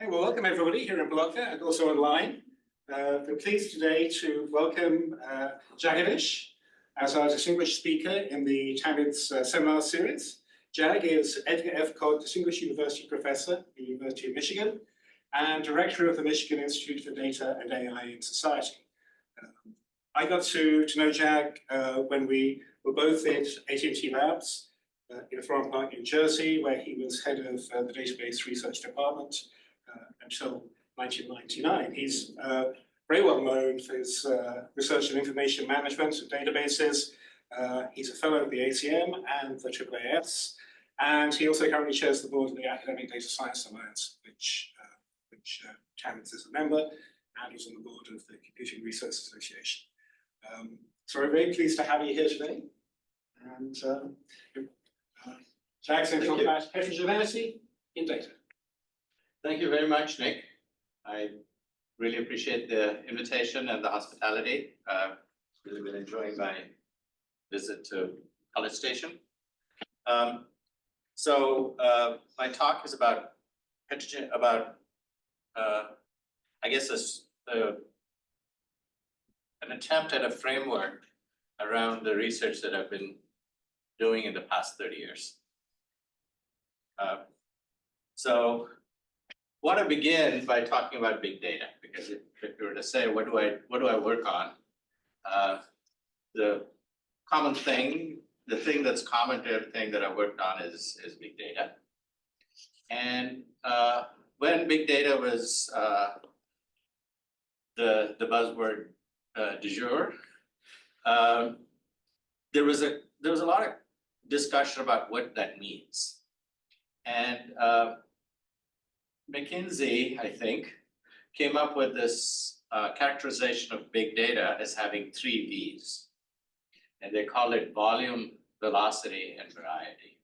Hey, well, welcome everybody here in Bologna and also online. We're pleased today to welcome Jagadish as our distinguished speaker in the TANIT's seminar series. Jag is Edgar F. Codd Distinguished University Professor at the University of Michigan and Director of the Michigan Institute for Data and AI in Society. I got to know Jag when we were both at AT&T Labs in Florham Park, New Jersey, where he was head of the database research department until 1999. He's very well known for his research in information management and databases. He's a fellow of the ACM and the AAAS, and he also currently chairs the board of the Academic Data Science Alliance, which TANIT is a member, and is on the board of the Computing Research Association. So we're very pleased to have you here today. And Jack's going to talk about heterogeneity in data. Thank you very much, Nick. I really appreciate the invitation and the hospitality. Really been enjoying my visit to College Station. My talk is about I guess an attempt at a framework around the research that I've been doing in the past 30 years. I want to begin by talking about big data, because if you were to say, what do I work on? The common thing, the thing that's common to everything that I worked on is big data. And when big data was the buzzword du jour, there was a lot of discussion about what that means. And McKinsey, I think, came up with this characterization of big data as having 3 V's. And they call it volume, velocity, and variety.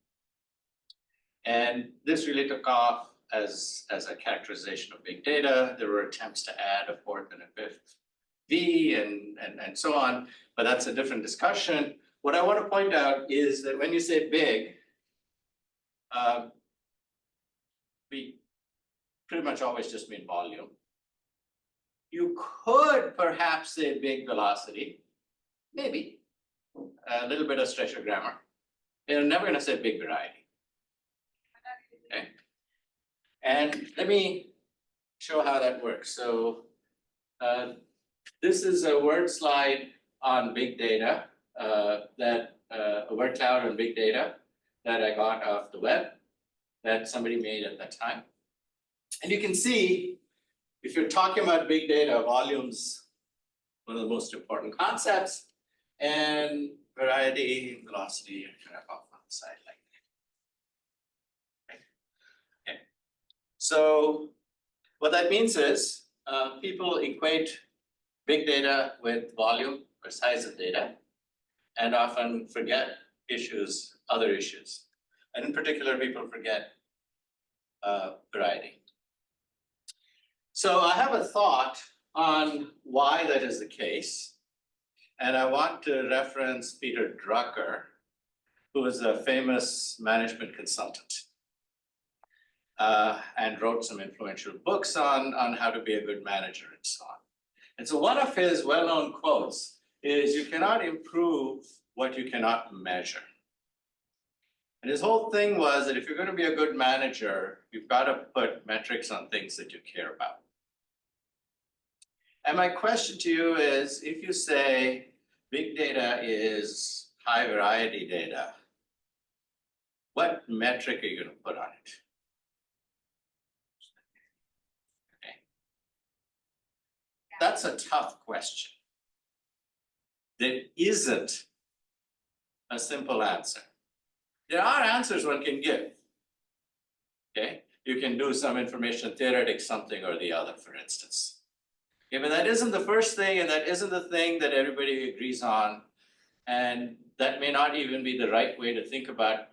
And this really took off as a characterization of big data. There were attempts to add a 4th and a 5th V and so on, but that's a different discussion. What I want to point out is that when you say big, we pretty much always just mean volume. You could perhaps say big velocity, maybe, a little bit of stretch of grammar. You're never going to say big variety. Okay. And let me show how that works. So this is a word slide on big data, a word cloud on big data that I got off the web that somebody made at that time. And you can see, if you're talking about big data, volume's one of the most important concepts, and variety, velocity, are kind of off on the side like that. Okay. So what that means is people equate big data with volume or size of data, and often forget other issues. And in particular, people forget variety. So I have a thought on why that is the case, and I want to reference Peter Drucker, who is a famous management consultant and wrote some influential books on how to be a good manager and so on. And so one of his well-known quotes is, "You cannot improve what you cannot measure." And his whole thing was that if you're going to be a good manager, you've got to put metrics on things that you care about. And my question to you is, if you say big data is high variety data, what metric are you going to put on it? Okay. That's a tough question. There isn't a simple answer. There are answers one can give. Okay, you can do some information theoretic something or the other, for instance. Okay, but that isn't the first thing, and that isn't the thing that everybody agrees on, and that may not even be the right way to think about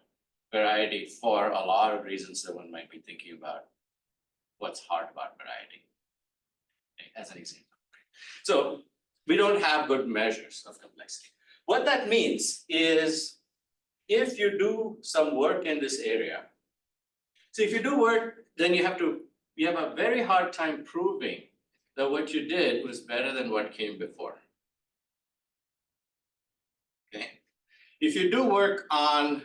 variety for a lot of reasons that one might be thinking about what's hard about variety, okay, as an example. So we don't have good measures of complexity. What that means is, if you do some work in this area, so if you do work, then you have to you have a very hard time proving that what you did was better than what came before. Okay? If you do work on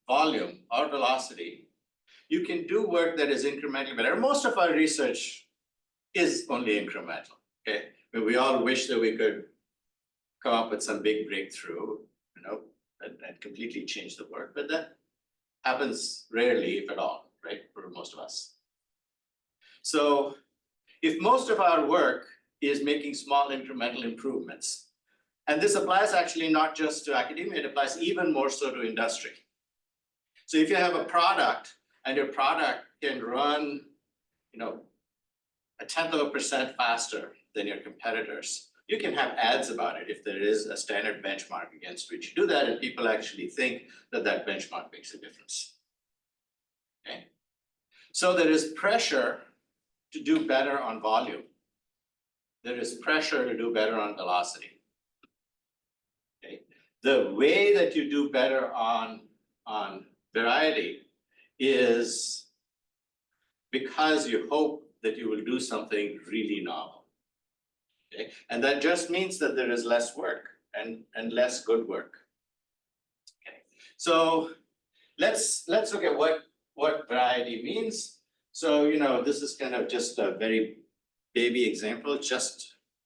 volume or velocity, you can do work that is incrementally better. Most of our research is only incremental. Okay, but we all wish that we could come up with some big breakthrough, that completely change the work, but that happens rarely, if at all, right, for most of us. So if most of our work is making small incremental improvements, and this applies actually not just to academia, it applies even more so to industry. So if you have a product and your product can run, 0.1% faster than your competitors, you can have ads about it if there is a standard benchmark against which you do that, and people actually think that that benchmark makes a difference. Okay? So there is pressure to do better on volume. There is pressure to do better on velocity. Okay? The way that you do better on variety is because you hope that you will do something really novel. Okay? And that just means that there is less work and less good work. Okay. So let's look at what variety means. So, this is kind of just a very baby example,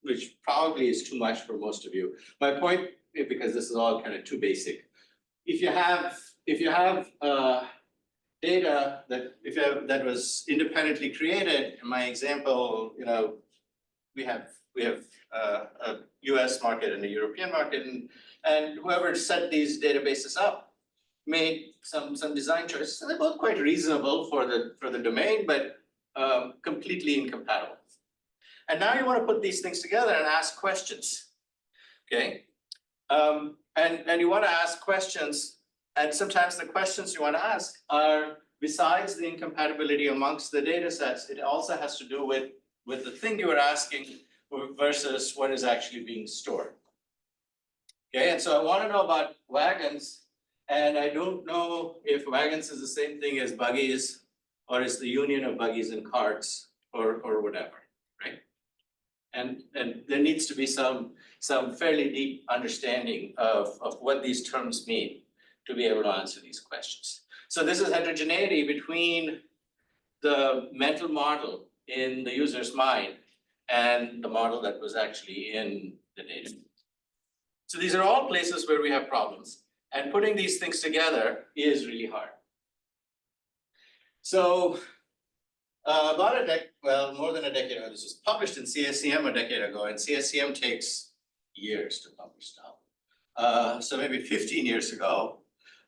which probably is too much for most of you. My point, because this is all kind of too basic. If you have data that was independently created, in my example, we have a US market and a European market, and whoever set these databases up made some design choices. And they're both quite reasonable for the domain, but completely incompatible. And now you want to put these things together and ask questions. Okay? And you want to ask questions, and sometimes the questions you want to ask are, besides the incompatibility amongst the data sets, it also has to do with the thing you were asking versus what is actually being stored. Okay, and so I want to know about wagons, and I don't know if wagons is the same thing as buggies, or is the union of buggies and carts, or whatever, right? And there needs to be some fairly deep understanding of what these terms mean to be able to answer these questions. So this is heterogeneity between the mental model in the user's mind and the model that was actually in the data. So these are all places where we have problems, and putting these things together is really hard. So more than a decade ago, this was published in CSCM a decade ago, and CSCM takes years to publish stuff. So maybe 15 years ago,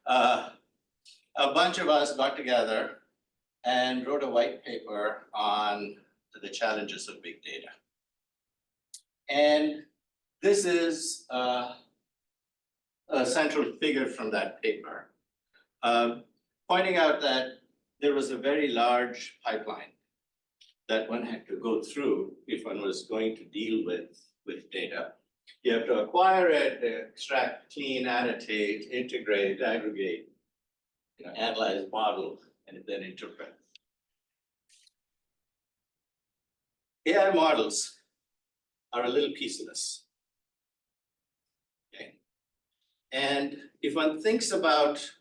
a bunch of us got together and wrote a white paper on the challenges of big data. And this is a central figure from that paper, pointing out that there was a very large pipeline that one had to go through if one was going to deal with data. You have to acquire it, extract, clean, annotate, integrate, aggregate, analyze, model, and then interpret. AI models are a little piece of this. Okay. And if one thinks about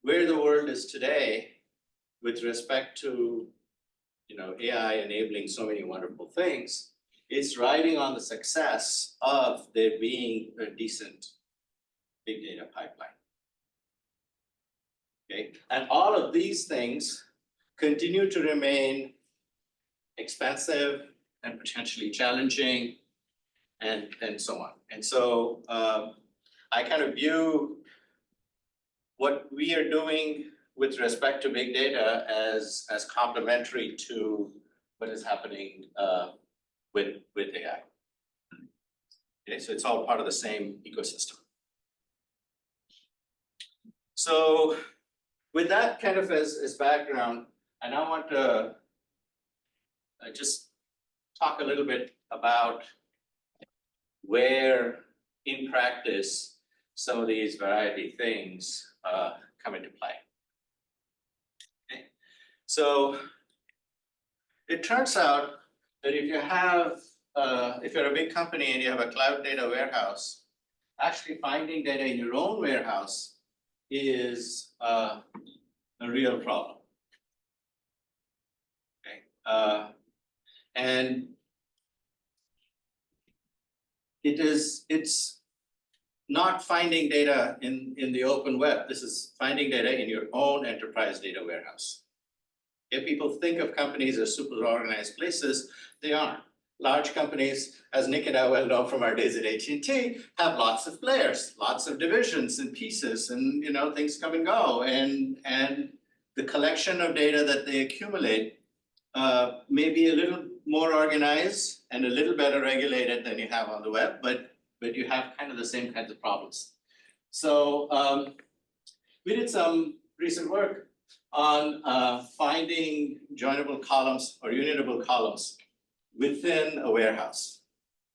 where the world is today with respect to AI enabling so many wonderful things, it's riding on the success of there being a decent big data pipeline. Okay, and all of these things continue to remain expensive and potentially challenging, and so on. And so I kind of view what we are doing with respect to big data as complementary to what is happening with AI. Okay, so it's all part of the same ecosystem. So with that kind of as background, I now want to just talk a little bit about where, in practice, some of these variety things come into play. Okay. So it turns out that if you have, if you're a big company and you have a cloud data warehouse, actually finding data in your own warehouse is a real problem. Okay, and it's not finding data in the open web. This is finding data in your own enterprise data warehouse. If people think of companies as super organized places, they aren't. Large companies, as Nick and I well know from our days at AT&T, have lots of players, lots of divisions and pieces, and things come and go. And the collection of data that they accumulate may be a little more organized and a little better regulated than you have on the web, but you have kind of the same kinds of problems. So we did some recent work on finding joinable columns or unitable columns within a warehouse.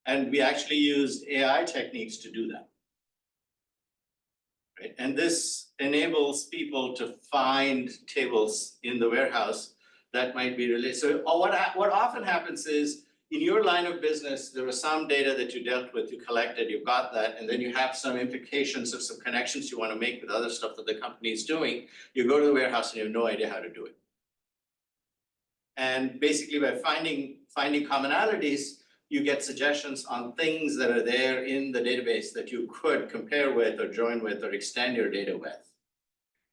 And we actually used AI techniques to do that. Right? And this enables people to find tables in the warehouse that might be related. So what often happens is, in your line of business, there was some data that you dealt with, you collected, you got that, and then you have some implications of some connections you want to make with other stuff that the company is doing. You go to the warehouse and you have no idea how to do it. And basically by finding commonalities, you get suggestions on things that are there in the database that you could compare with or join with or extend your data with.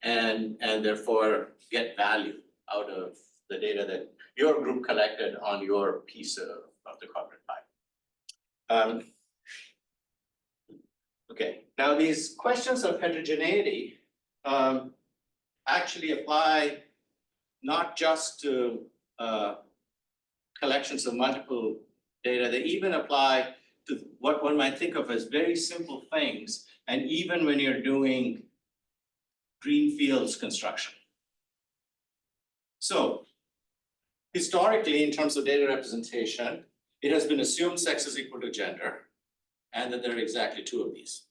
And therefore get value out of the data that your group collected on your piece of the corporate pie. Okay, now these questions of heterogeneity actually apply not just to collections of multiple data, they even apply to what one might think of as very simple things, and even when you're doing greenfields construction. So historically, in terms of data representation, it has been assumed sex is equal to gender, and that there are exactly two of these,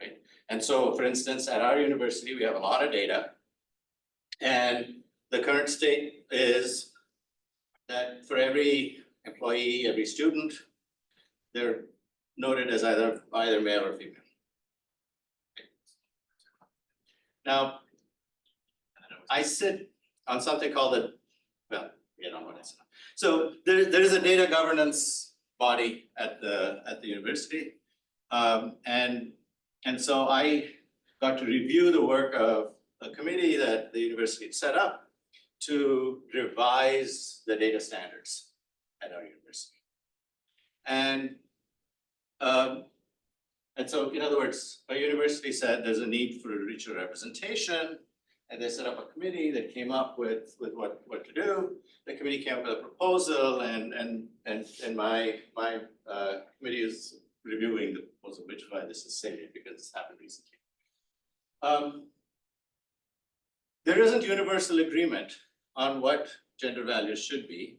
right? And so, for instance, at our university, we have a lot of data, and the current state is that for every employee, every student, they're noted as either male or female. Now, I sit on something called the, well, you know what I said. So there is a data governance body at the university, and so I got to review the work of a committee that the university had set up to revise the data standards at our university. And so, in other words, our university said there's a need for a richer representation, and they set up a committee that came up with what to do. The committee came up with a proposal, and my committee is reviewing the proposal, which is why this is salient, because it's happened recently. There isn't universal agreement on what gender values should be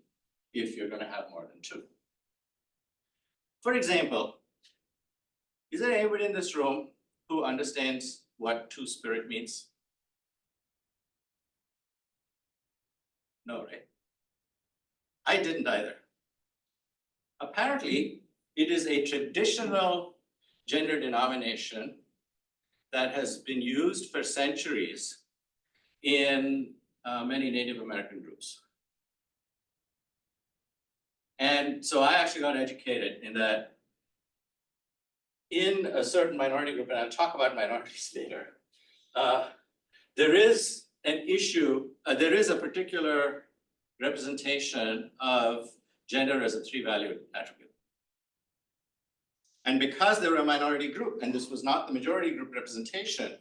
if you're going to have more than two. For example, is there anybody in this room who understands what two-spirit means? No, right? I didn't either. Apparently, it is a traditional gender denomination that has been used for centuries in many Native American groups. And so I actually got educated in that in a certain minority group, and I'll talk about minorities later, there is an issue, there is a particular representation of gender as a three-valued attribute. And because they were a minority group, and this was not the majority group representation,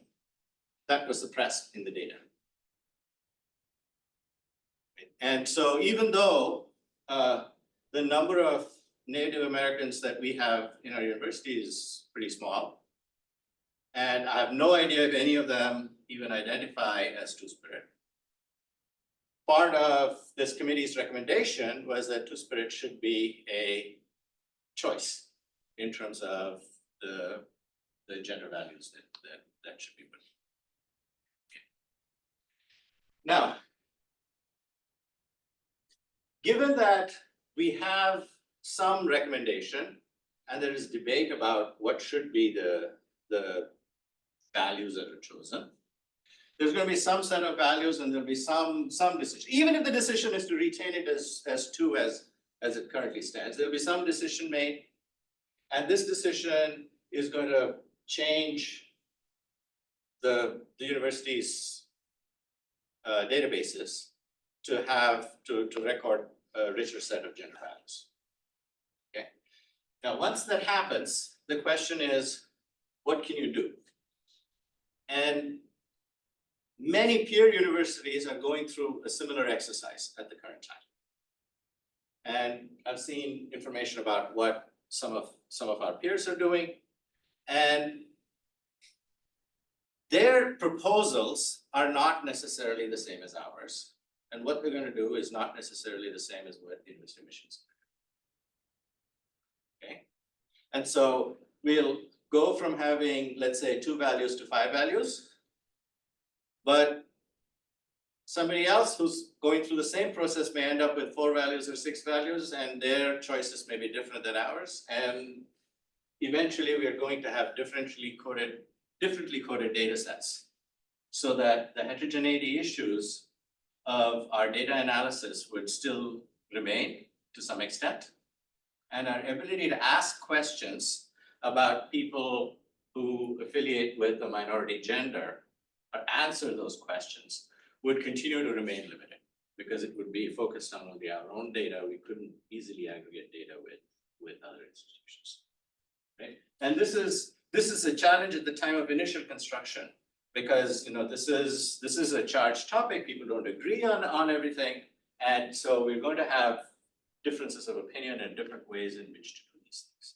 that was suppressed in the data. And so even though the number of Native Americans that we have in our university is pretty small, and I have no idea if any of them even identify as two-spirit. Part of this committee's recommendation was that two-spirit should be a choice in terms of the gender values that should be put. Okay. Now, given that we have some recommendation and there is debate about what should be the values that are chosen, there's going to be some set of values and there'll be some decision. Even if the decision is to retain it as 2 as it currently stands, there'll be some decision made. And this decision is going to change the university's databases to record a richer set of gender values. Okay. Now, once that happens, the question is, what can you do? And many peer universities are going through a similar exercise at the current time. And I've seen information about what some of our peers are doing, and their proposals are not necessarily the same as ours. And what they're going to do is not necessarily the same as what the University of Michigan's doing. Okay. And so we'll go from having, let's say, 2 values to 5 values, but somebody else who's going through the same process may end up with 4 values or 6 values, and their choices may be different than ours. And eventually we are going to have differently coded data sets, so that the heterogeneity issues of our data analysis would still remain to some extent. And our ability to ask questions about people who affiliate with a minority gender or answer those questions would continue to remain limited, because it would be focused on only our own data. We couldn't easily aggregate data with other institutions. Right? And this is a challenge at the time of initial construction, because this is a charged topic. People don't agree on everything, and so we're going to have differences of opinion and different ways in which to do these things.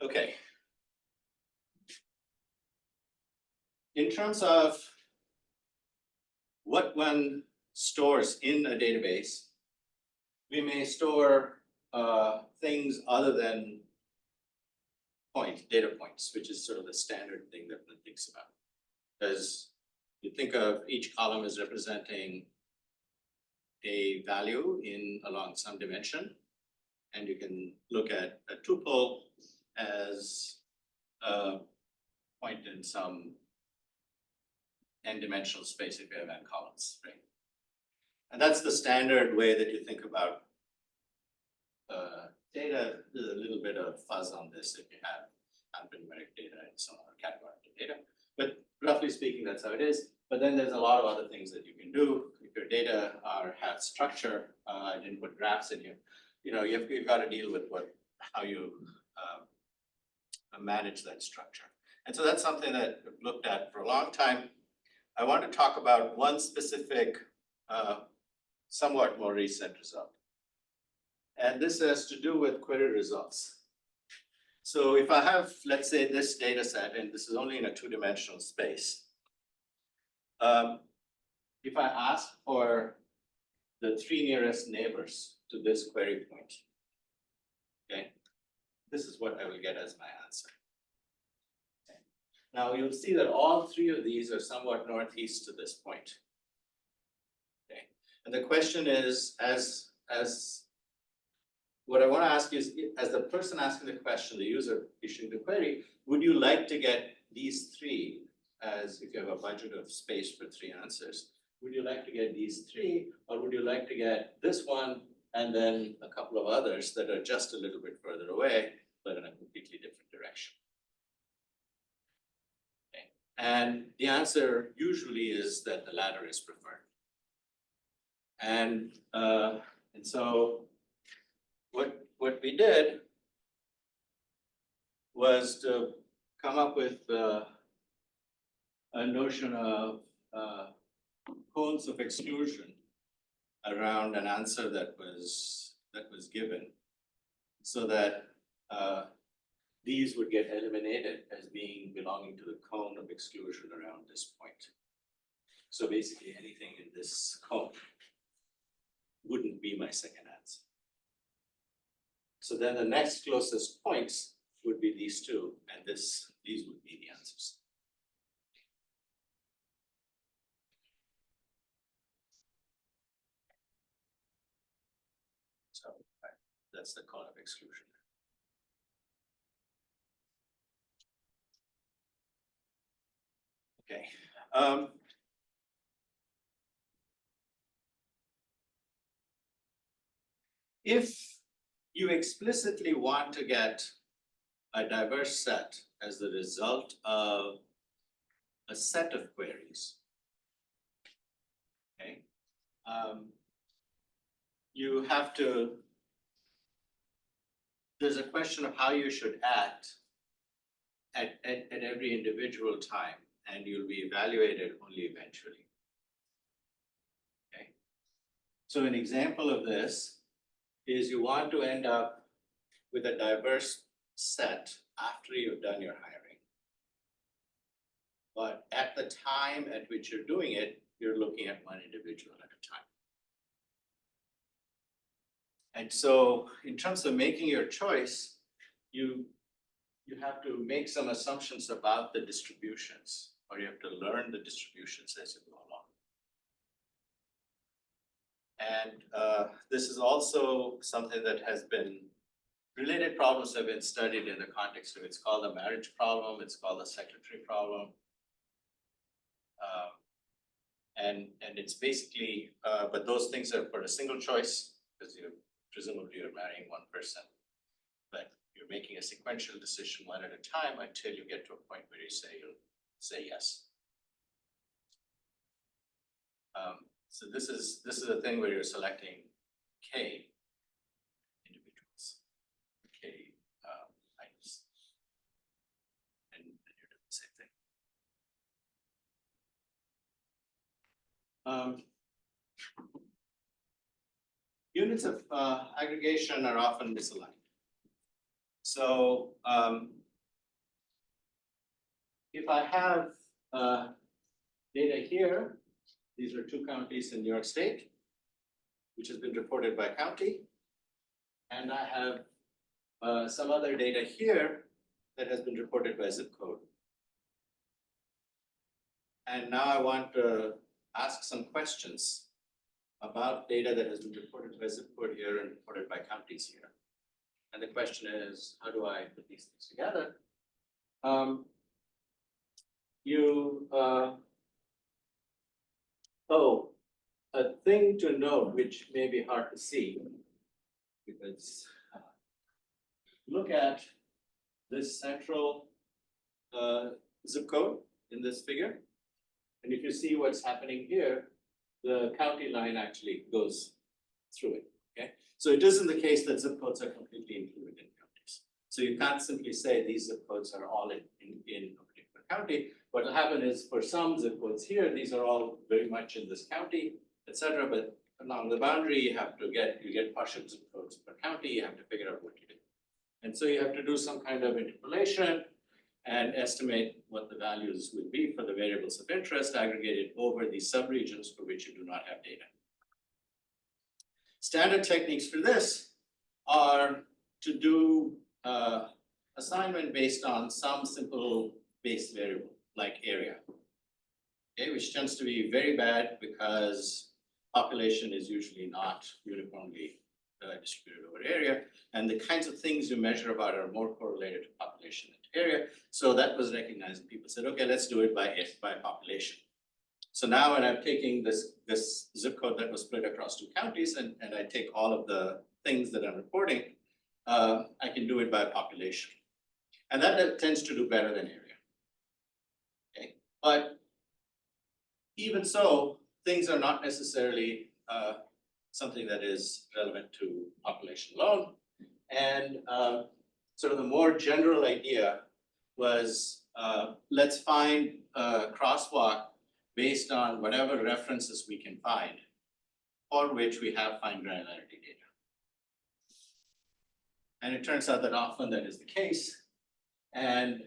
Okay. In terms of what one stores in a database, we may store things other than data points, which is sort of the standard thing that one thinks about. Because you think of each column as representing a value along some dimension, and you can look at a tuple as a point in some n-dimensional space if you have n columns, right? And that's the standard way that you think about data. There's a little bit of fuzz on this if you have alphanumeric data and some other categorical data, but roughly speaking, that's how it is. But then there's a lot of other things that you can do. If your data have structure, I didn't put graphs in here. You've got to deal with how you manage that structure. And so that's something that we've looked at for a long time. I want to talk about one specific, somewhat more recent result. And this has to do with query results. So if I have, let's say, this data set, and this is only in a 2-dimensional space, if I ask for the 3 nearest neighbors to this query point, okay, this is what I will get as my answer. Okay. Now you'll see that all 3 of these are somewhat northeast to this point. Okay. And the question is, what I want to ask is, as the person asking the question, the user issuing the query, would you like to get these 3, as if you have a budget of space for 3 answers, would you like to get these 3, or would you like to get this one and then a couple of others that are just a little bit further away, but in a completely different direction? Okay. And the answer usually is that the latter is preferred. And so what we did was to come up with a notion of cones of exclusion around an answer that was given, so that these would get eliminated as being belonging to the cone of exclusion around this point. So basically anything in this cone wouldn't be my second answer. So then the next closest points would be these 2, and these would be the answers. That's the cone of exclusion. Okay. If you explicitly want to get a diverse set as the result of a set of queries, okay, you have to, there's a question of how you should act at every individual time, and you'll be evaluated only eventually. Okay. So an example of this is you want to end up with a diverse set after you've done your hiring. But at the time at which you're doing it, you're looking at one individual at a time. And so in terms of making your choice, you have to make some assumptions about the distributions, or you have to learn the distributions as you go along. And this is also something that has been, related problems have been studied in the context of, it's called the marriage problem, it's called the secretary problem. And it's basically, but those things are for a single choice, because presumably you're marrying one person, but you're making a sequential decision one at a time until you get to a point where you say, you'll say yes. So this is a thing where you're selecting K individuals, K items, and you're doing the same thing. Units of aggregation are often misaligned. So if I have data here, these are 2 counties in New York State, which has been reported by county. And I have some other data here that has been reported by zip code. And now I want to ask some questions about data that has been reported by zip code here and reported by counties here. And the question is, how do I put these things together? A thing to note, which may be hard to see, because look at this central zip code in this figure. And if you see what's happening here, the county line actually goes through it, okay? So it isn't the case that zip codes are completely included in counties. So you can't simply say these zip codes are all in a particular county. What will happen is for some zip codes here, these are all very much in this county, etc. But along the boundary, you get partial zip codes per county, you have to figure out what to do. And so you have to do some kind of interpolation and estimate what the values would be for the variables of interest aggregated over these subregions for which you do not have data. Standard techniques for this are to do assignment based on some simple base variable, like area, okay, which tends to be very bad because population is usually not uniformly distributed over area, and the kinds of things you measure about are more correlated to population and area. So that was recognized, and people said, okay, let's do it by population. So now when I'm taking this zip code that was split across 2 counties, and I take all of the things that I'm reporting, I can do it by population. And that tends to do better than area. Okay, but even so, things are not necessarily something that is relevant to population alone. And sort of the more general idea was, let's find a crosswalk based on whatever references we can find, for which we have fine granularity data. And it turns out that often that is the case. And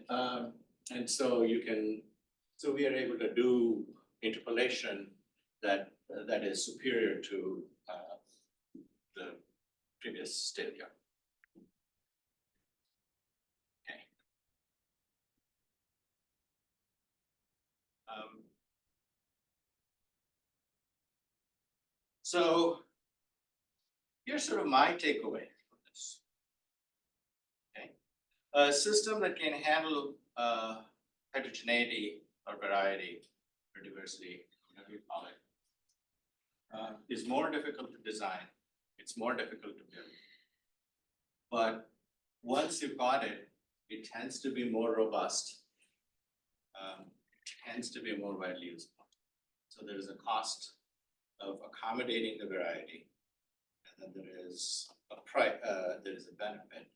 so we are able to do interpolation that is superior to the previous state of the art. Okay. So here's sort of my takeaway from this. A system that can handle heterogeneity or variety or diversity, whatever you call it, is more difficult to design. It's more difficult to build. But once you've got it, it tends to be more robust. It tends to be more widely usable. So there is a cost of accommodating the variety, and then there is a benefit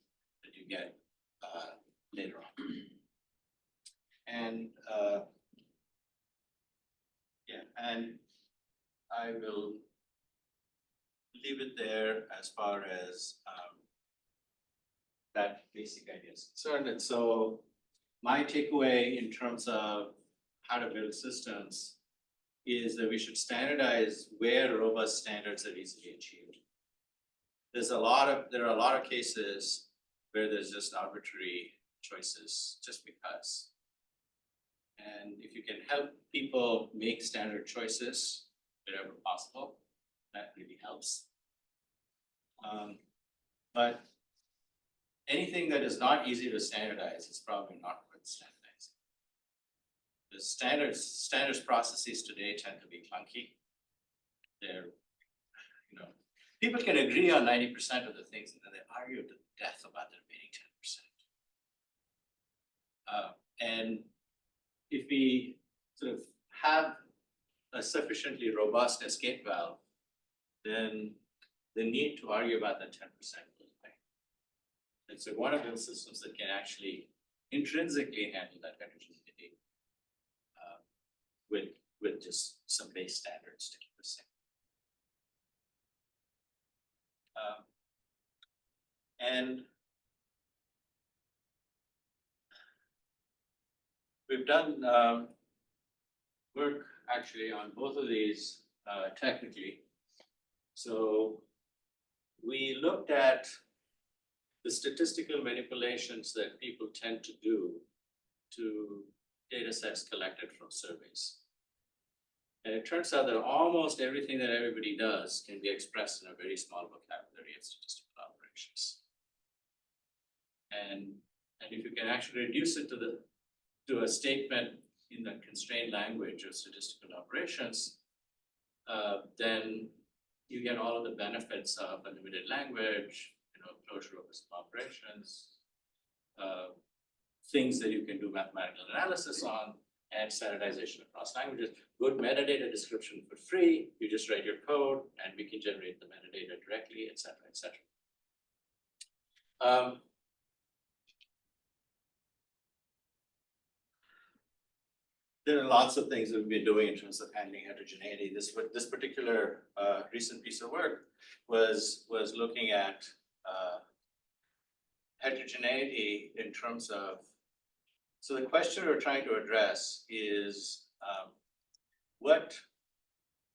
that you get later on. And and I will leave it there as far as that basic idea is concerned. And so my takeaway in terms of how to build systems is that we should standardize where robust standards are easily achieved. There are a lot of cases where there's just arbitrary choices just because. And if you can help people make standard choices wherever possible, that really helps. But anything that is not easy to standardize is probably not worth standardizing. The standards processes today tend to be clunky. They're, people can agree on 90% of the things and then they argue to death about the remaining 10%. And if we sort of have a sufficiently robust escape valve, then the need to argue about that 10% goes away. And so one of those systems that can actually intrinsically handle that heterogeneity with just some base standards to keep us safe. And we've done work actually on both of these technically. So we looked at the statistical manipulations that people tend to do to data sets collected from surveys. And it turns out that almost everything that everybody does can be expressed in a very small vocabulary of statistical operations. And if you can actually reduce it to a statement in the constrained language of statistical operations, then you get all of the benefits of a limited language, closure of some operations, things that you can do mathematical analysis on, and standardization across languages. Good metadata description for free. You just write your code, and we can generate the metadata directly, et cetera, et cetera. There are lots of things that we've been doing in terms of handling heterogeneity. This particular recent piece of work was looking at heterogeneity in terms of, so the question we're trying to address is what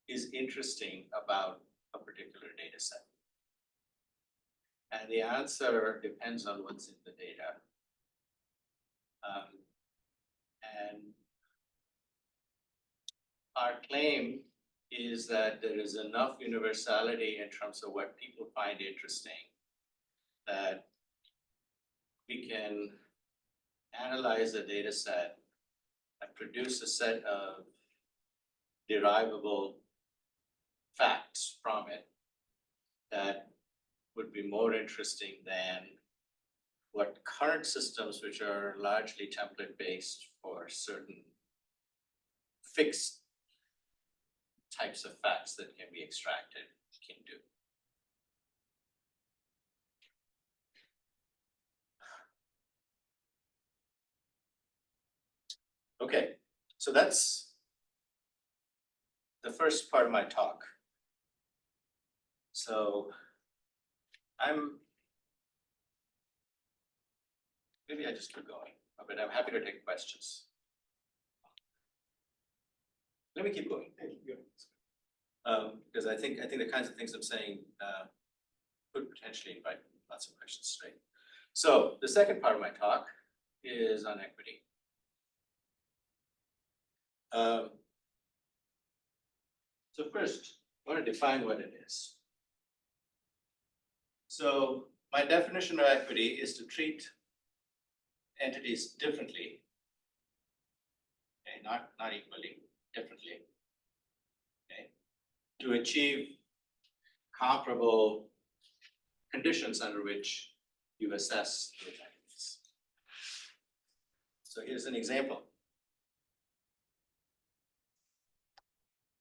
is interesting about a particular data set? And the answer depends on what's in the data. And our claim is that there is enough universality in terms of what people find interesting that we can analyze a data set and produce a set of derivable facts from it that would be more interesting than what current systems, which are largely template-based for certain fixed types of facts that can be extracted, can do. Okay, so that's the first part of my talk. So maybe I just keep going, but I'm happy to take questions. Let me keep going. Because I think the kinds of things I'm saying could potentially invite lots of questions straight. So the second part of my talk is on equity. So first, I want to define what it is. So my definition of equity is to treat entities differently, okay, not equally, differently, okay, to achieve comparable conditions under which you assess those entities. So here's an example.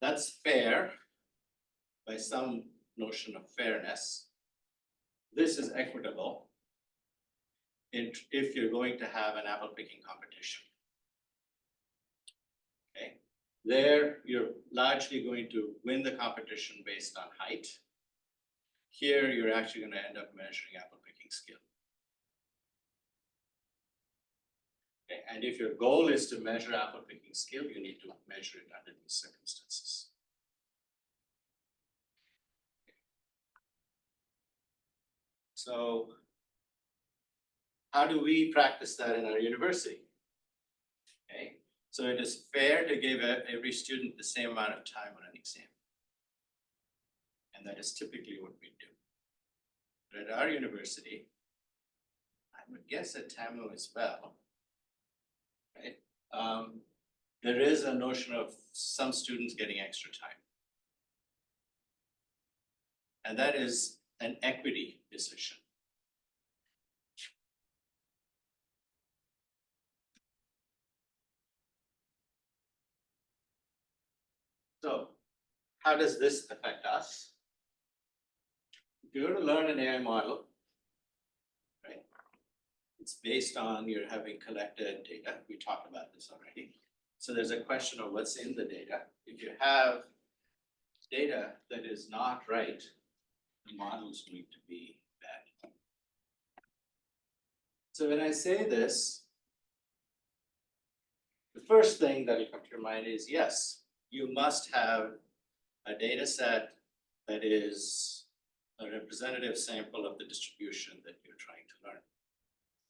That's fair by some notion of fairness. This is equitable if you're going to have an apple picking competition. Okay, there you're largely going to win the competition based on height. Here you're actually going to end up measuring apple picking skill. Okay, and if your goal is to measure apple picking skill, you need to measure it under these circumstances. So how do we practice that in our university? Okay, so it is fair to give every student the same amount of time on an exam. And that is typically what we do. But at our university, I would guess at TAMU as well, right? There is a notion of some students getting extra time. And that is an equity decision. So how does this affect us? If you're going to learn an AI model, right, it's based on your having collected data. We talked about this already. So there's a question of what's in the data. If you have data that is not right, the model is going to be bad. So when I say this, the first thing that will come to your mind is, yes, you must have a data set that is a representative sample of the distribution that you're trying to learn.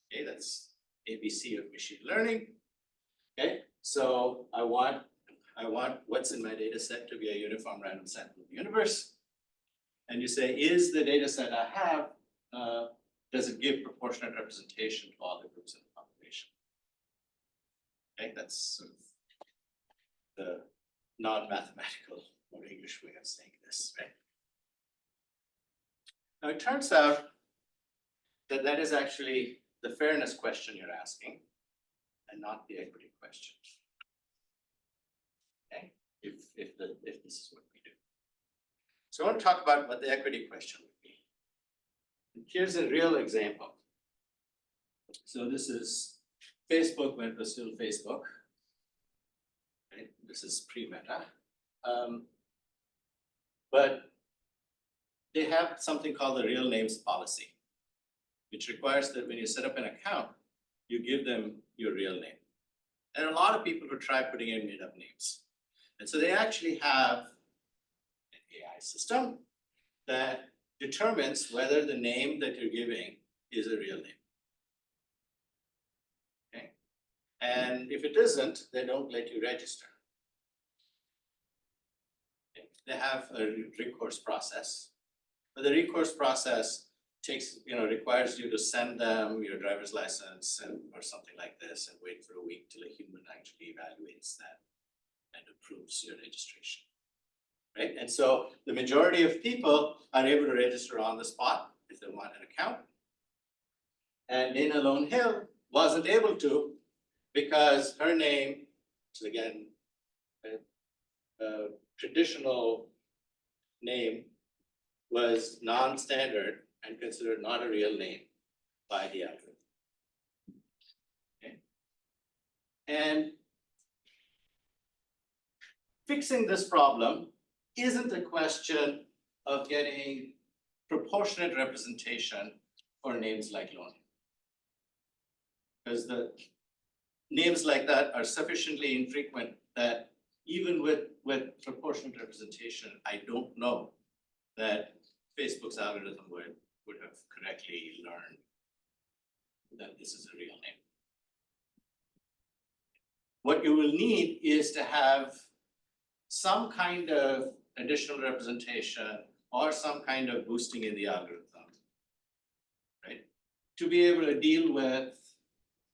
Okay, that's ABC of machine learning. Okay, so I want what's in my data set to be a uniform random sample of the universe. And you say, is the data set I have, does it give proportionate representation to all the groups in the population? Okay, that's sort of the non-mathematical or English way of saying this, right? Now it turns out that that is actually the fairness question you're asking and not the equity question. Okay, if this is what we do. So I want to talk about what the equity question would be. And here's a real example. So this is Facebook when it was still Facebook. Right? This is pre-Meta. But they have something called the real names policy, which requires that when you set up an account, you give them your real name. There are a lot of people who try putting in made-up names. And so they actually have an AI system that determines whether the name that you're giving is a real name. Okay? And if it isn't, they don't let you register. Okay? They have a recourse process. But the recourse process requires you to send them your driver's license or something like this and wait for a week till a human actually evaluates that and approves your registration, right? And so the majority of people are able to register on the spot if they want an account. And Dana Lone Hill wasn't able to because her name, which is again a traditional name, was non-standard and considered not a real name by the algorithm. Okay. And fixing this problem isn't a question of getting proportionate representation for names like Lone, because the names like that are sufficiently infrequent that even with proportionate representation, I don't know that Facebook's algorithm would have correctly learned that this is a real name. What you will need is to have some kind of additional representation or some kind of boosting in the algorithm, right? To be able to deal with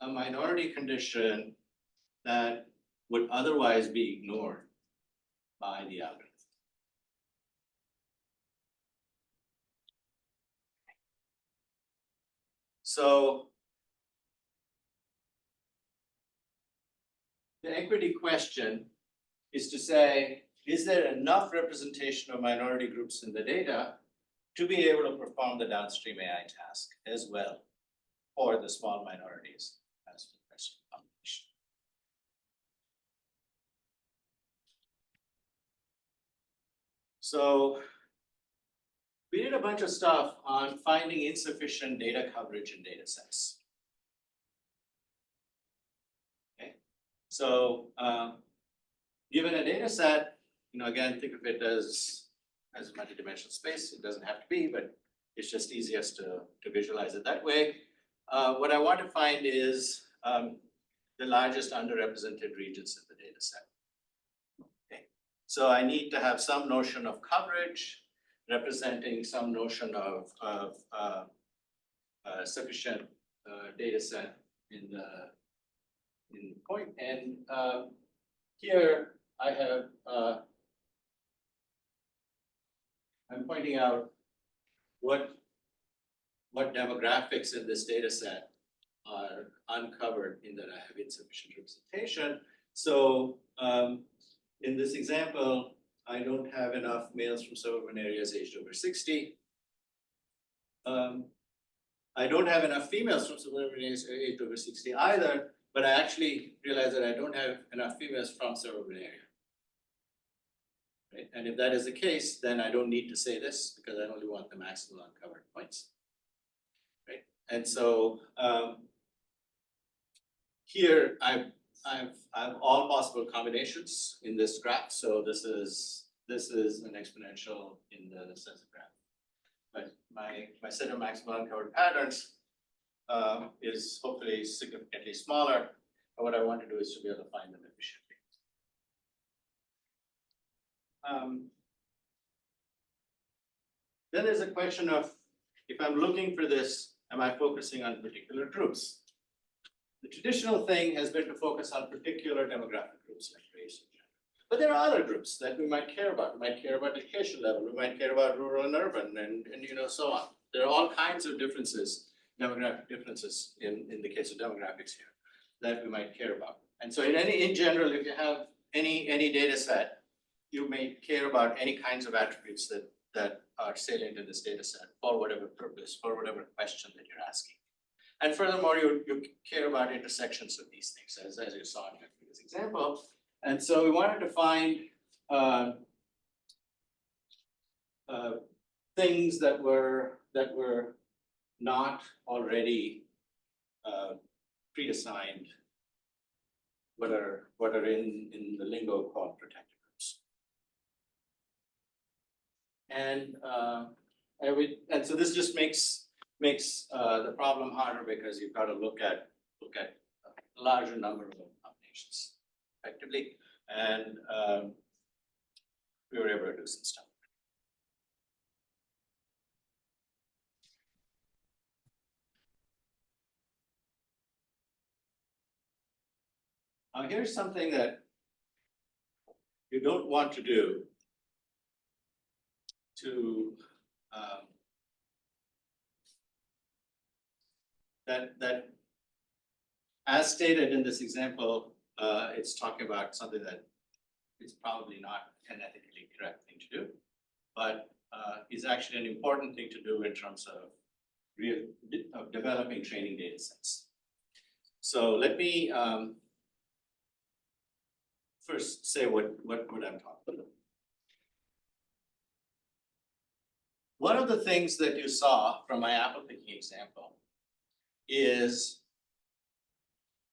a minority condition that would otherwise be ignored by the algorithm. So the equity question is to say, is there enough representation of minority groups in the data to be able to perform the downstream AI task as well for the small minorities as the rest of the population? So we did a bunch of stuff on finding insufficient data coverage in data sets. Okay, so given a data set, again, think of it as a multidimensional space. It doesn't have to be, but it's just easiest to visualize it that way. What I want to find is the largest underrepresented regions in the data set. Okay, so I need to have some notion of coverage representing some notion of sufficient data set in the point. And here I have I'm pointing out what demographics in this data set are uncovered in that I have insufficient representation. So in this example, I don't have enough males from suburban areas aged over 60. I don't have enough females from suburban areas aged over 60 either, but I actually realize that I don't have enough females from suburban area. Right? And if that is the case, then I don't need to say this because I only want the maximal uncovered points. Right? And so here I have all possible combinations in this graph. So this is an exponential in the sense of graph. But my set of maximal uncovered patterns is hopefully significantly smaller. But what I want to do is to be able to find them efficiently. Then there's a question of, if I'm looking for this, am I focusing on particular groups? The traditional thing has been to focus on particular demographic groups like race and gender. But there are other groups that we might care about. We might care about education level. We might care about rural and urban, and so on. There are all kinds of differences, demographic differences in the case of demographics here, that we might care about. And so in general, if you have any data set, you may care about any kinds of attributes that are salient in this data set for whatever purpose, for whatever question that you're asking. And furthermore, you care about intersections of these things, as you saw in this example. And so we wanted to find things that were not already pre-assigned, what are in the lingo called protected groups. And so this just makes the problem harder because you've got to look at a larger number of combinations effectively, and we were able to do some stuff. Here's something that you don't want to do to that as stated in this example, it's talking about something that is probably not an ethically correct thing to do, but is actually an important thing to do in terms of developing training data sets. So let me first say what I'm talking about. One of the things that you saw from my apple picking example is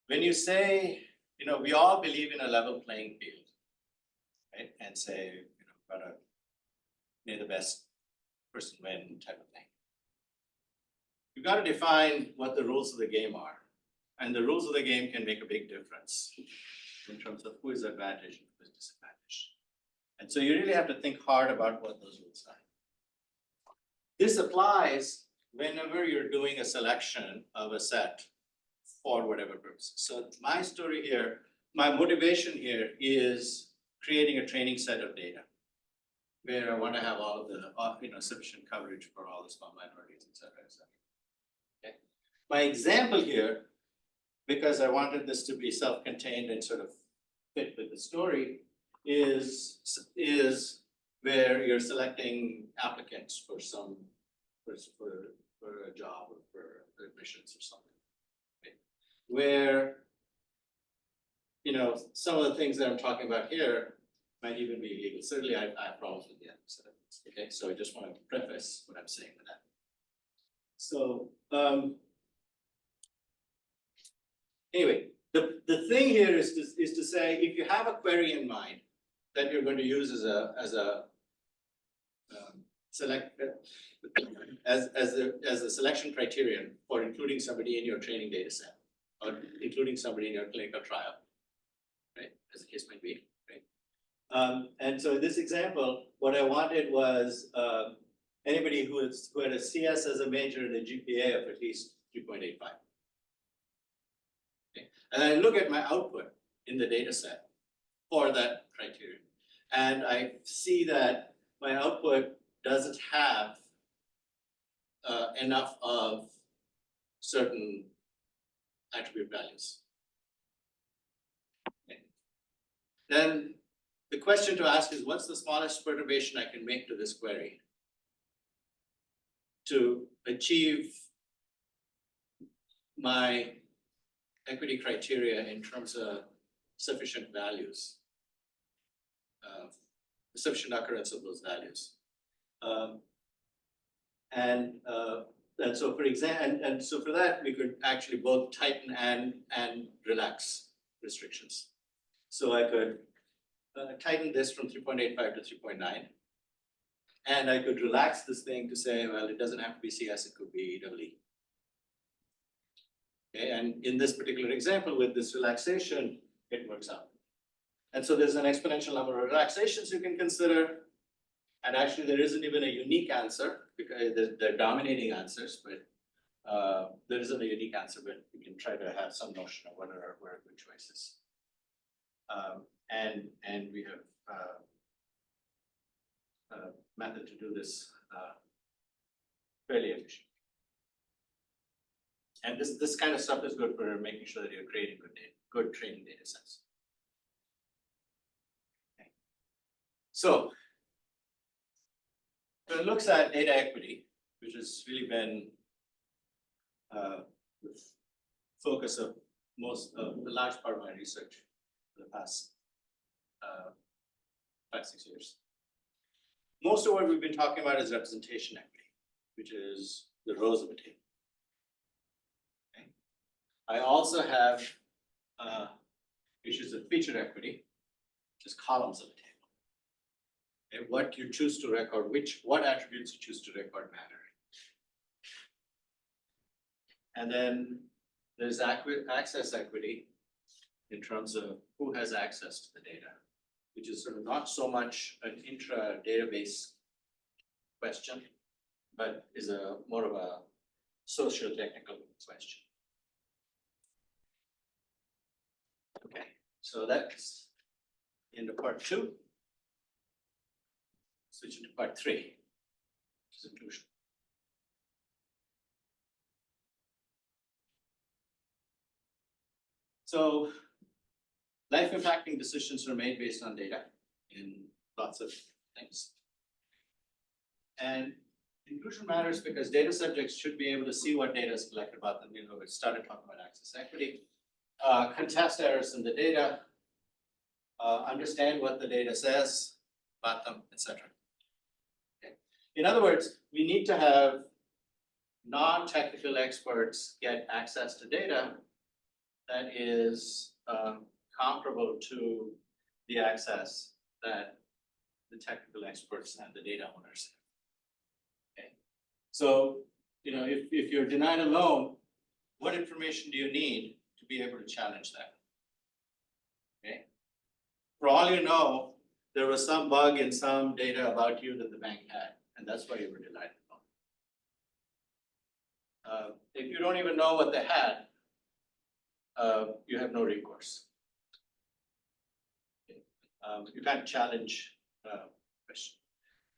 when you say, we all believe in a level playing field, right? And say, gotta may the best person win type of thing. You've got to define what the rules of the game are. And the rules of the game can make a big difference in terms of who is advantaged and who is disadvantaged. And so you really have to think hard about what those rules are. This applies whenever you're doing a selection of a set for whatever purposes. So my story here, my motivation here is creating a training set of data where I want to have all of the, sufficient coverage for all the small minorities, et cetera, et cetera. Okay. My example here, because I wanted this to be self-contained and sort of fit with the story, is where you're selecting applicants for some, for a job or for admissions or something. Okay. Where, some of the things that I'm talking about here might even be illegal. Certainly, I have problems with the ethics. Okay, so I just want to preface what I'm saying with that. So anyway, the thing here is to say, if you have a query in mind that you're going to use as a selection criterion for including somebody in your training data set or including somebody in your clinical trial, right? As the case might be, right? And so in this example, what I wanted was anybody who had a CS as a major and a GPA of at least 3.85. Okay. And I look at my output in the data set for that criterion. And I see that my output doesn't have enough of certain attribute values. Okay. Then the question to ask is, what's the smallest perturbation I can make to this query to achieve my equity criteria in terms of sufficient values, sufficient occurrence of those values. And so for example, and so for that, we could actually both tighten and relax restrictions. So I could tighten this from 3.85 to 3.9. And I could relax this thing to say, well, it doesn't have to be CS, it could be EE. Okay, and in this particular example, with this relaxation, it works out. And so there's an exponential number of relaxations you can consider. And actually, there isn't even a unique answer because they're dominating answers, but there isn't a unique answer, but we can try to have some notion of what are good choices. And we have a method to do this fairly efficiently. And this kind of stuff is good for making sure that you're creating good training data sets. Okay. So it looks at data equity, which has really been the focus of the large part of my research for the past 5-6 years. Most of what we've been talking about is representation equity, which is the rows of a table. Okay. I also have issues of feature equity, which is columns of a table. Okay. What you choose to record, what attributes you choose to record matter. And then there's access equity in terms of who has access to the data, which is sort of not so much an intra-database question, but is more of a socio-technical question. Okay, so that's the end of part 2. Switch into part 3, which is inclusion. So life impacting decisions are made based on data in lots of things. And inclusion matters because data subjects should be able to see what data is collected about them. We started talking about access equity, contest errors in the data, understand what the data says about them, etc. Okay. In other words, we need to have non-technical experts get access to data that is comparable to the access that the technical experts and the data owners have. Okay. So, if you're denied a loan, what information do you need to be able to challenge that? Okay. For all you know, there was some bug in some data about you that the bank had, and that's why you were denied a loan. If you don't even know what they had, you have no recourse. Okay. You can't challenge question.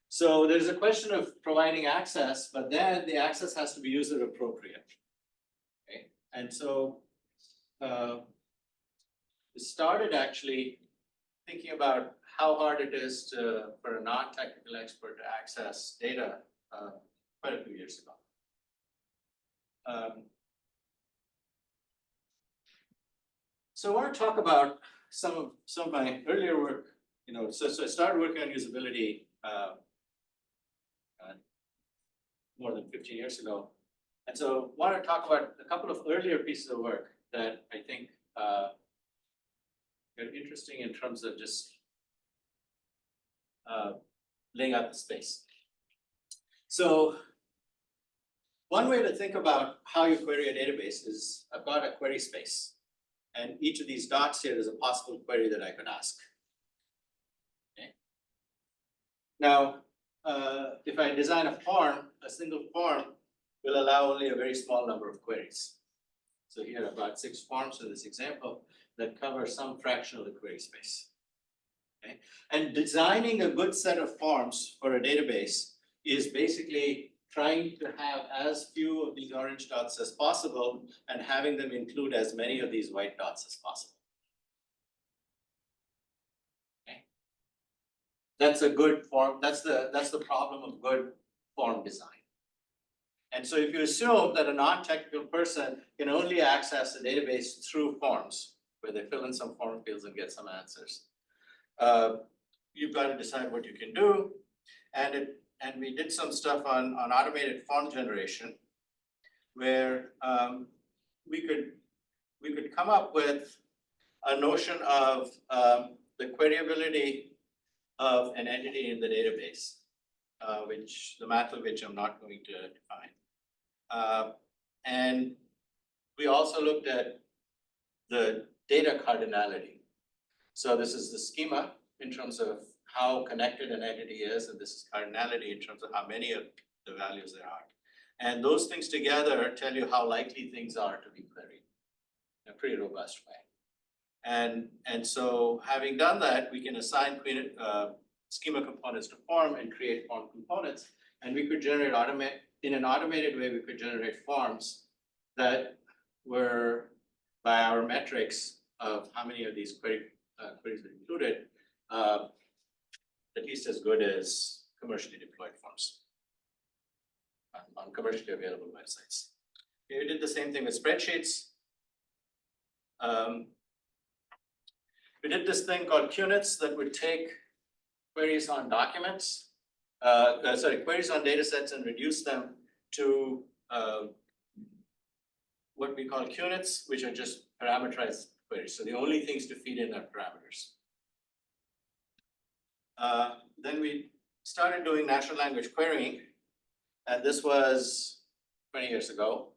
So there's a question of providing access, but then the access has to be user appropriate. Okay, and so we started actually thinking about how hard it is for a non-technical expert to access data quite a few years ago. So I want to talk about some of my earlier work. So I started working on usability more than 15 years ago, and so I want to talk about a couple of earlier pieces of work that I think are interesting in terms of just laying out the space. So one way to think about how you query a database is I've got a query space, and each of these dots here is a possible query that I could ask. Okay. Now, if I design a form, a single form will allow only a very small number of queries. So here I've got 6 forms in this example that cover some fraction of the query space. Okay. And designing a good set of forms for a database is basically trying to have as few of these orange dots as possible and having them include as many of these white dots as possible. Okay. That's a good form. That's the problem of good form design. And so if you assume that a non-technical person can only access the database through forms, where they fill in some form fields and get some answers, you've got to decide what you can do. And we did some stuff on automated form generation, where we could come up with a notion of the queryability of an entity in the database, the math of which I'm not going to define. And we also looked at the data cardinality. So this is the schema in terms of how connected an entity is, and this is cardinality in terms of how many of the values there are. And those things together tell you how likely things are to be queried in a pretty robust way. And so having done that, we can assign schema components to form and create form components. And we could generate in an automated way, we could generate forms that were, by our metrics of how many of these queries are included, at least as good as commercially deployed forms on commercially available websites. Okay, we did the same thing with spreadsheets. We did this thing called QNITs that would take queries on documents, queries on data sets and reduce them to what we call QNITs, which are just parameterized queries. So the only things to feed in are parameters. Then we started doing natural language querying, and this was 20 years ago.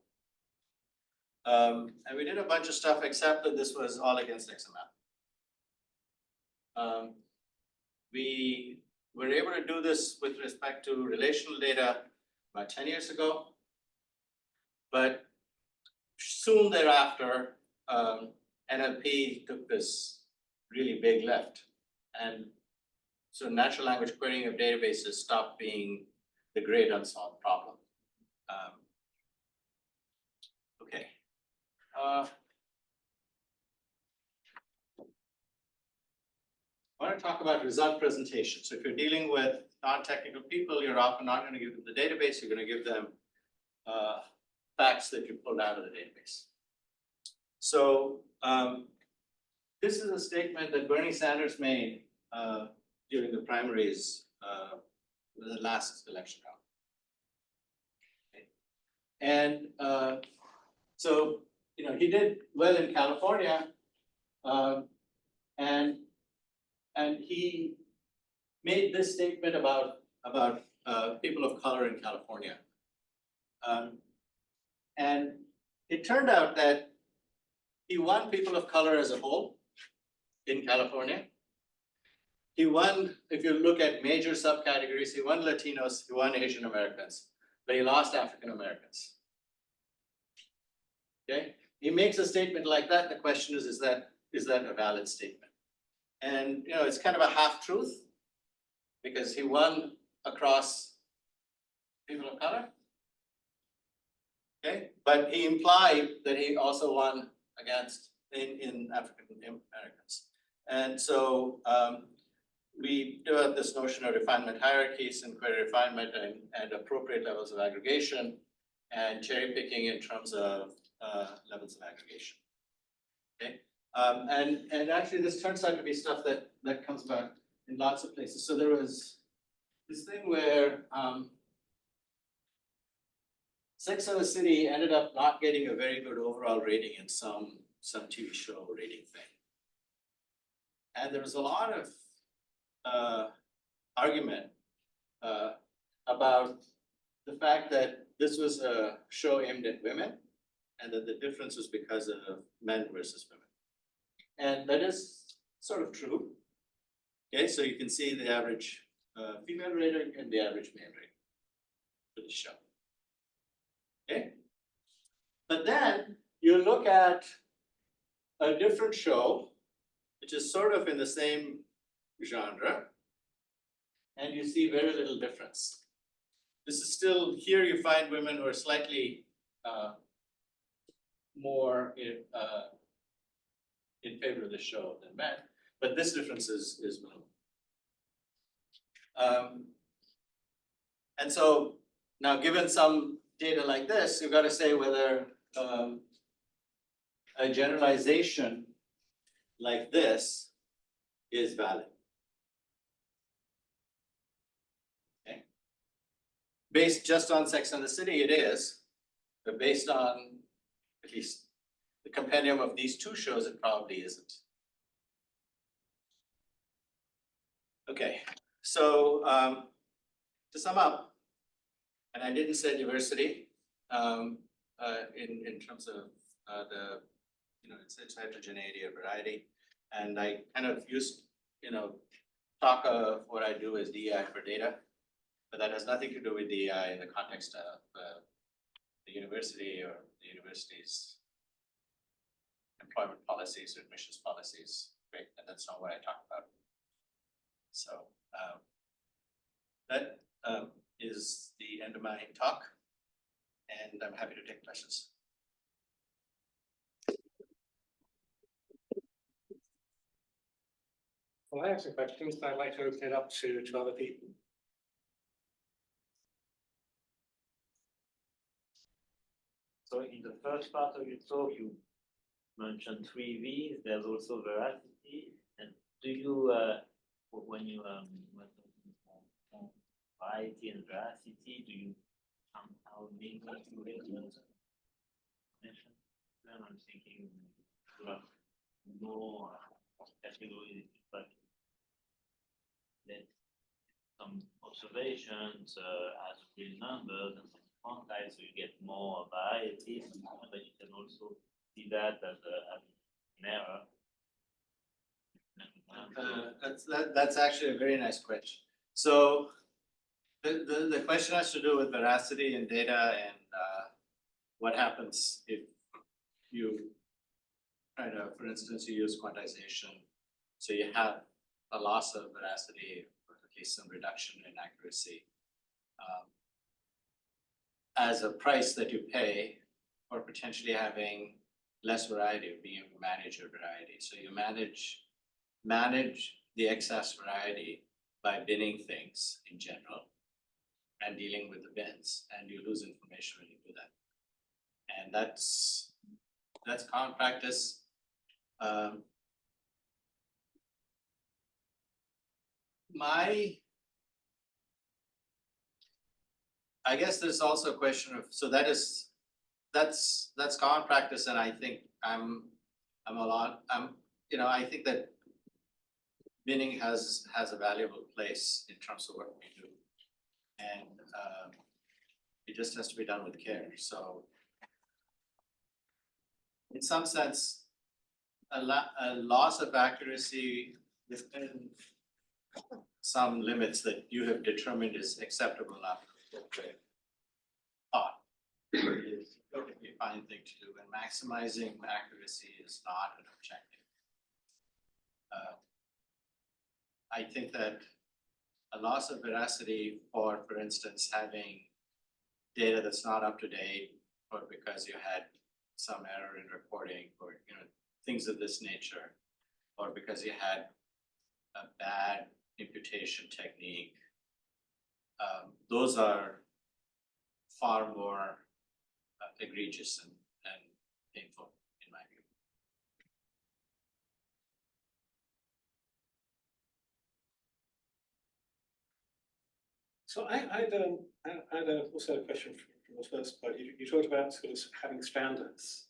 And we did a bunch of stuff, except that this was all against XML. We were able to do this with respect to relational data about 10 years ago, but soon thereafter, NLP took this really big lift. And so natural language querying of databases stopped being the great unsolved problem. Okay. I want to talk about result presentation. So if you're dealing with non-technical people, you're often not going to give them the database, you're going to give them facts that you pulled out of the database. So this is a statement that Bernie Sanders made during the primaries, the last election round. Okay. And so, he did well in California, and he made this statement about people of color in California. And it turned out that he won people of color as a whole in California. He won, if you look at major subcategories, he won Latinos, he won Asian Americans, but he lost African Americans. Okay, he makes a statement like that. The question is that a valid statement? And it's kind of a half truth because he won across people of color. Okay, but he implied that he also won against in African Americans. And so we developed this notion of refinement hierarchies and query refinement and appropriate levels of aggregation and cherry picking in terms of levels of aggregation. Okay, and actually this turns out to be stuff that comes back in lots of places. So there was this thing where Sex and the City ended up not getting a very good overall rating in some TV show rating thing. And there was a lot of argument about the fact that this was a show aimed at women and that the difference was because of men versus women. And that is sort of true. Okay, so you can see the average female rating and the average male rating for the show. Okay, but then you look at a different show, which is sort of in the same genre, and you see very little difference. This is still, here you find women who are slightly more in favor of the show than men, but this difference is minimal. And so now given some data like this, you've got to say whether a generalization like this is valid. Okay. Based just on Sex and the City, it is, but based on at least the compendium of these two shows, it probably isn't. Okay, so to sum up, and I didn't say diversity in terms of the, it's heterogeneity or variety. And I kind of used, talk of what I do as DEI for data, but that has nothing to do with DEI in the context of the university or the university's employment policies or admissions policies, right? And that's not what I talk about. So that is the end of my talk, and I'm happy to take questions. Well, I have some questions, but I'd like to open it up to other people. So in the first part of your talk, you mentioned 3 V's. There's also veracity. And do you, when you were talking about variety and veracity, do you somehow link it together? Then I'm thinking you have more categories, but then some observations as real numbers and some quantiles, so you get more variety, but you can also see that as an error. That's actually a very nice question. So the question has to do with veracity in data and what happens if you try to, for instance, you use quantization. So you have a loss of veracity or at least some reduction in accuracy as a price that you pay for potentially having less variety or being able to manage your variety. So you manage the excess variety by binning things in general and dealing with the bins, and you lose information when you do that. And that's common practice. I guess there's also a question of, so that's common practice, and I think I think that binning has a valuable place in terms of what we do, and it just has to be done with care. So in some sense, a loss of accuracy within some limits that you have determined is acceptable after thought is perfectly fine thing to do, and maximizing accuracy is not an objective. I think that a loss of veracity for instance, having data that's not up to date, or because you had some error in reporting, or things of this nature, or because you had a bad imputation technique, those are far more egregious and painful in my view. So I had also a question from the first part. You talked about sort of having standards.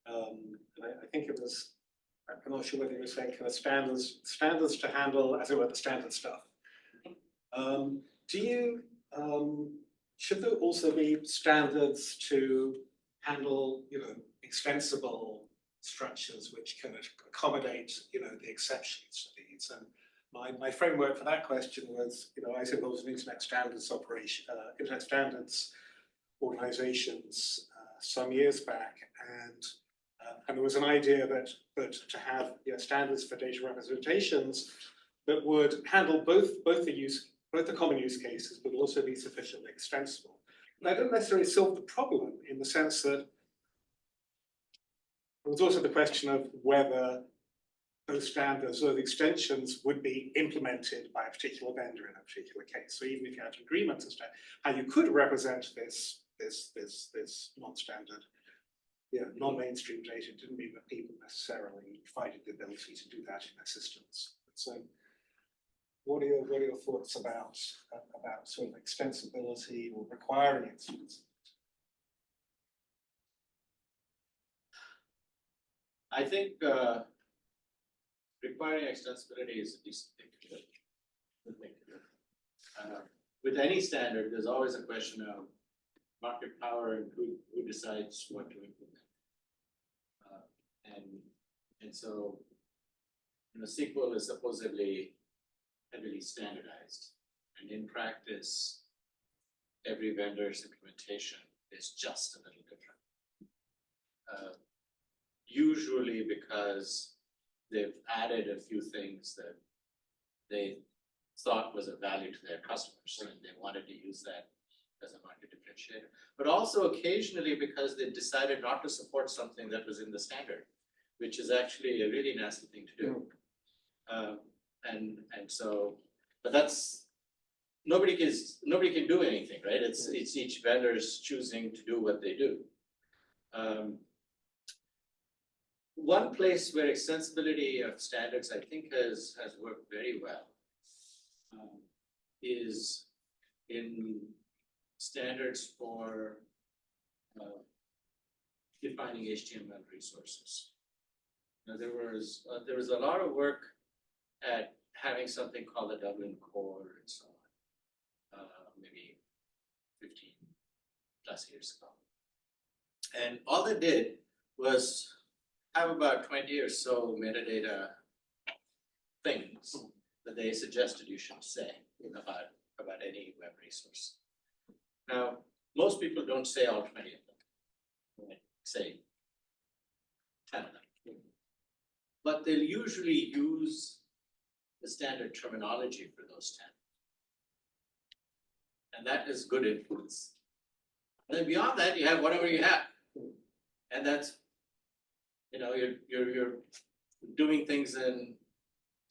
And I think it was, I'm not sure whether you were saying kind of standards to handle, as it were, the standard stuff. Should there also be standards to handle, extensible structures which can accommodate, the exceptions to these? And my framework for that question was, I said there was an internet standards organizations some years back, and there was an idea that to have standards for data representations that would handle both the common use cases, but also be sufficiently extensible. And I don't necessarily solve the problem in the sense that there was also the question of whether those standards or the extensions would be implemented by a particular vendor in a particular case. So even if you had an agreement as to how you could represent this non-standard, non-mainstream data, didn't mean that people necessarily provided the ability to do that in their systems. So what are your thoughts about sort of extensibility or requiring extensibility? I think requiring extensibility is a decent thing to do. With any standard, there's always a question of market power and who decides what to implement. And so, SQL is supposedly heavily standardized, and in practice, every vendor's implementation is just a little different. Usually because they've added a few things that they thought was of value to their customers, and they wanted to use that as a market differentiator. But also occasionally because they decided not to support something that was in the standard, which is actually a really nasty thing to do. And so, but that's, nobody can do anything, right? It's each vendor's choosing to do what they do. One place where extensibility of standards, I think, has worked very well is in standards for defining HTML resources. Now, there was a lot of work at having something called the Dublin Core and so on, maybe 15 plus years ago. And all they did was have about 20 or so metadata things that they suggested you should say about any web resource. Now, most people don't say all 20 of them, right? Say 10 of them. But they'll usually use the standard terminology for those 10. And that is good influence. And then beyond that, you have whatever you have. And that's, you're doing things in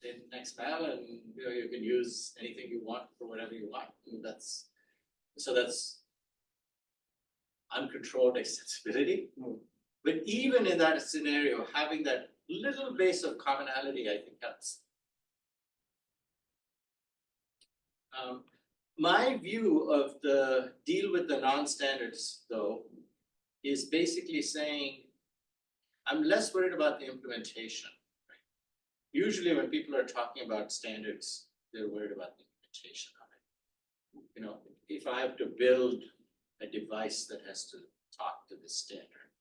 XML, and you can use anything you want for whatever you want. And that's uncontrolled extensibility. But even in that scenario, having that little base of commonality, I think, helps. My view of the deal with the non-standards, though, is basically saying, I'm less worried about the implementation. Right? Usually when people are talking about standards, they're worried about the implementation of it. If I have to build a device that has to talk to this standard,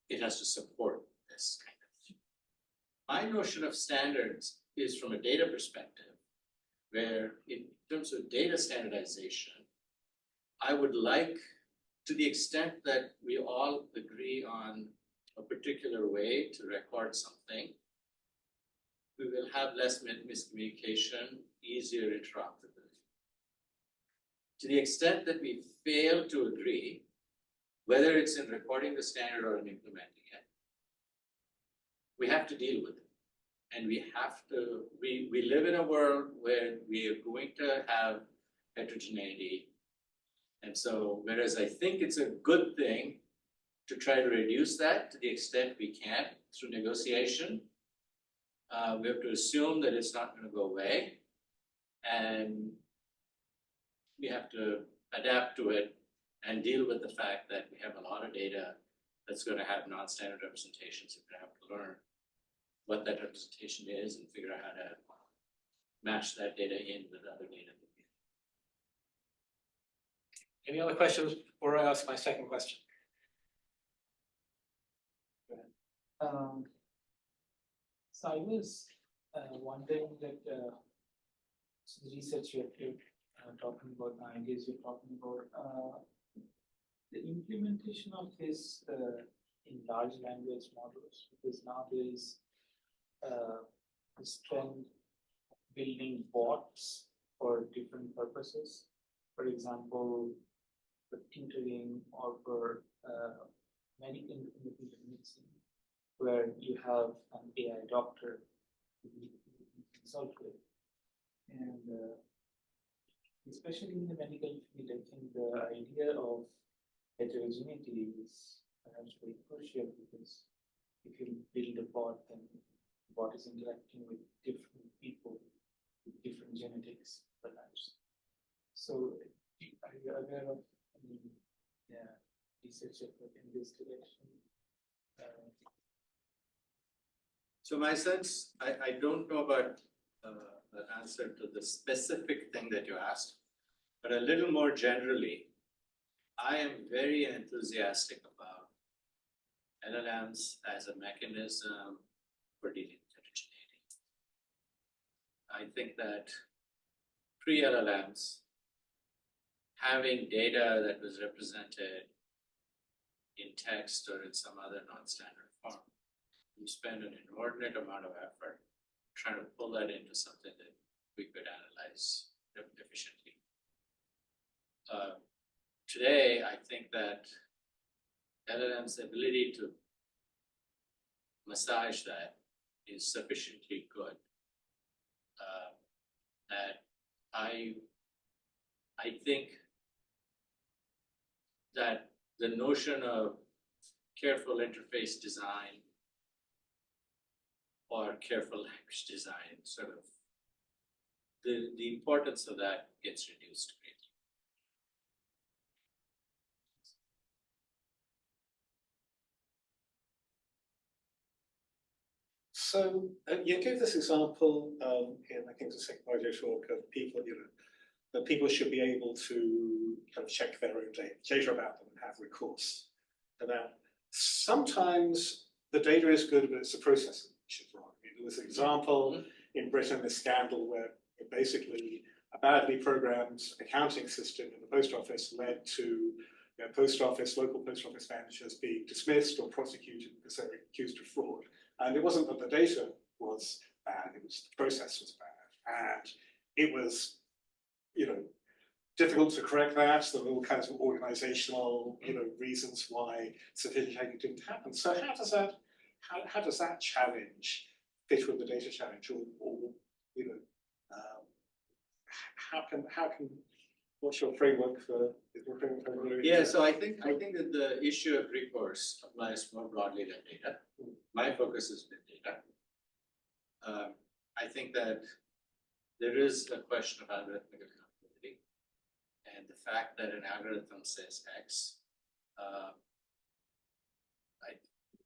it has to support this kind of thing. My notion of standards is from a data perspective, where in terms of data standardization, I would like to the extent that we all agree on a particular way to record something, we will have less miscommunication, easier interoperability. To the extent that we fail to agree, whether it's in recording the standard or in implementing it, we have to deal with it. And we have to, we live in a world where we are going to have heterogeneity. And so, whereas I think it's a good thing to try to reduce that to the extent we can through negotiation, we have to assume that it's not going to go away. And we have to adapt to it and deal with the fact that we have a lot of data that's going to have non-standard representations. We're going to have to learn what that representation is and figure out how to match that data in with other data. Any other questions before I ask my second question? So I was wondering that so the research you're talking about, the ideas you're talking about, the implementation of this in large language models, because now there is this trend of building bots for different purposes. For example, for tutoring or for medical medicine, where you have an AI doctor who you consult with. And especially in the medical field, I think the idea of heterogeneity is perhaps very crucial, because if you build a bot, then the bot is interacting with different people with different genetics, perhaps. So, are you aware of any research effort in this direction? So my sense, I don't know about the answer to the specific thing that you asked, but a little more generally, I am very enthusiastic about LLMs as a mechanism for dealing with heterogeneity. I think that pre-LLMs, having data that was represented in text or in some other non-standard form, you spend an inordinate amount of effort trying to pull that into something that we could analyze efficiently. Today, I think that LLM's ability to massage that is sufficiently good that I think that the notion of careful interface design or careful language design, sort of the importance of that gets reduced greatly. So you gave this example in, I think, the second project talk of people, that people should be able to kind of check their own data about them and have recourse. And that sometimes the data is good, but it's the processing which is wrong. There was an example in Britain, this scandal where basically a badly programmed accounting system in the post office led to local post office managers being dismissed or prosecuted because they were accused of fraud. And it wasn't that the data was bad, it was the process was bad. And it was, difficult to correct that. There were all kinds of organizational, reasons why sophisticated didn't happen. So how does that challenge fit with the data challenge, or how can what's your framework for? Yeah, so I think that the issue of recourse applies more broadly than data. My focus has been data. I think that there is a question of algorithmic accountability, and the fact that an algorithm says X.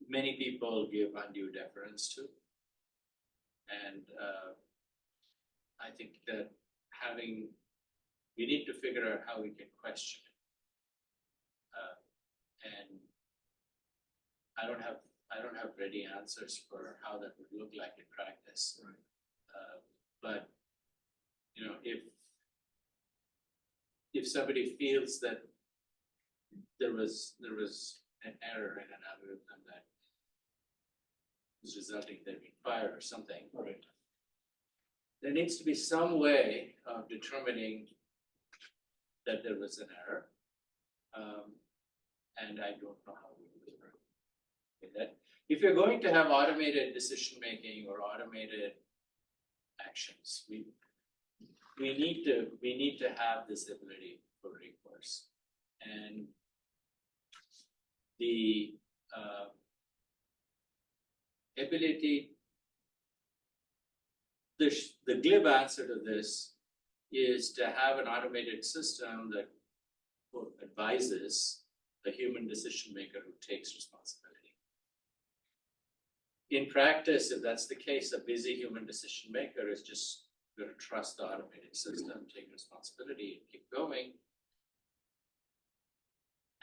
Many people give undue deference to, and I think that we need to figure out how we can question it. And I don't have ready answers for how that would look like in practice. Right. But if somebody feels that there was an error in an algorithm that was resulting in there being fire or something. Right. There needs to be some way of determining that there was an error. And I don't know how we would do that. If you're going to have automated decision making or automated actions, we need to have this ability for recourse. And the ability, the glib answer to this is to have an automated system that quote, advises the human decision maker who takes responsibility. In practice, if that's the case, a busy human decision maker is just going to trust the automated system, take responsibility, and keep going.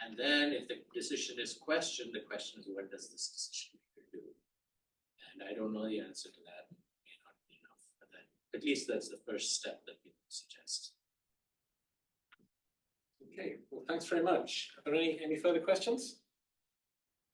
And then if the decision is questioned, the question is, what does this decision maker do? And I don't know the answer to that. May not be enough, but at least that's the first step that we suggest. Okay, well, thanks very much. Are there any further questions?